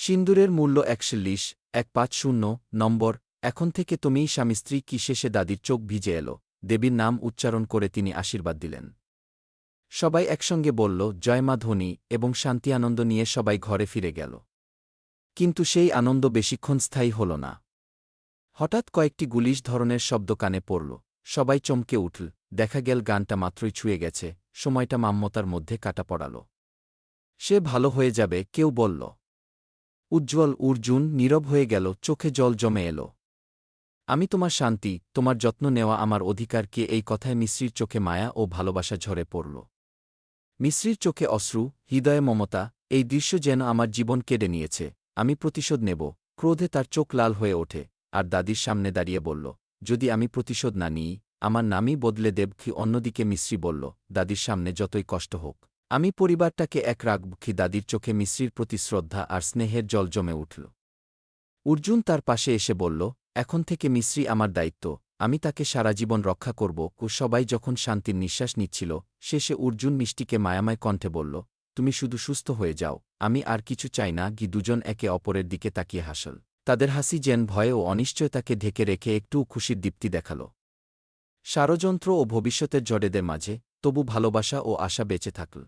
সিন্দুরের মূল্য ১৫০ নম্বর। এখন থেকে তুমিই স্বামী স্ত্রী কি? শেষে দাদির চোখ ভিজে এল। দেবীর নাম উচ্চারণ করে তিনি আশীর্বাদ দিলেন। সবাই একসঙ্গে বলল, জয় মা ধ্বনি, এবং শান্তি আনন্দ নিয়ে সবাই ঘরে ফিরে গেল। কিন্তু সেই আনন্দ বেশিক্ষণ স্থায়ী হল না। হঠাৎ কয়েকটি গুলিশ ধরনের শব্দ কানে পড়ল। সবাই চমকে উঠল। দেখা গেল গানটা মাত্রই ছুঁয়ে গেছে, সময়টা মাম্মতার মধ্যে কাটা পড়াল। সে ভালো হয়ে যাবে, কেউ বলল। উজ্জ্বল অর্জুন নীরব হয়ে গেল, চোখে জল জমে এল। আমি তোমার শান্তি, তোমার যত্ন নেওয়া আমার অধিকার। কে? এই কথায় মিশ্রির চোখে মায়া ও ভালোবাসা ঝরে পড়ল। মিশ্রির চোখে অশ্রু, হৃদয়ে মমতা। এই দৃশ্য যেন আমার জীবন কেড়ে নিয়েছে। আমি প্রতিশোধ নেব। ক্রোধে তার চোখ লাল হয়ে ওঠে, আর দাদির সামনে দাঁড়িয়ে বলল, যদি আমি প্রতিশোধ না নিই, আমার নামই বদলে দেব। অন্যদিকে মিশ্রি বলল, দাদির সামনে যতই কষ্ট হোক, আমি পরিবারটাকে এক রাখব। দাদির চোখে মিশ্রির প্রতি শ্রদ্ধা আর স্নেহের জল জমে উঠল। অর্জুন তার পাশে এসে বলল, এখন থেকে মিশ্রি আমার দায়িত্ব। আমি তাকে সারা জীবন রক্ষা করব। সবাই যখন শান্তির নিঃশ্বাস নিচ্ছিল, শেষে অর্জুন মিষ্টিকে মায়াময় কণ্ঠে বলল, তুমি শুধু সুস্থ হয়ে যাও, আমি আর কিছু চাই না। দুজন একে অপরের দিকে তাকিয়ে হাসল। তাদের হাসি যেন ভয় ও অনিশ্চয়তাকে ঢেকে রেখে একটু খুশির দীপ্তি দেখাল। ষড়যন্ত্র ও ভবিষ্যতের জড়েদের মাঝে তবু ভালোবাসা ও আশা বেঁচে থাকল।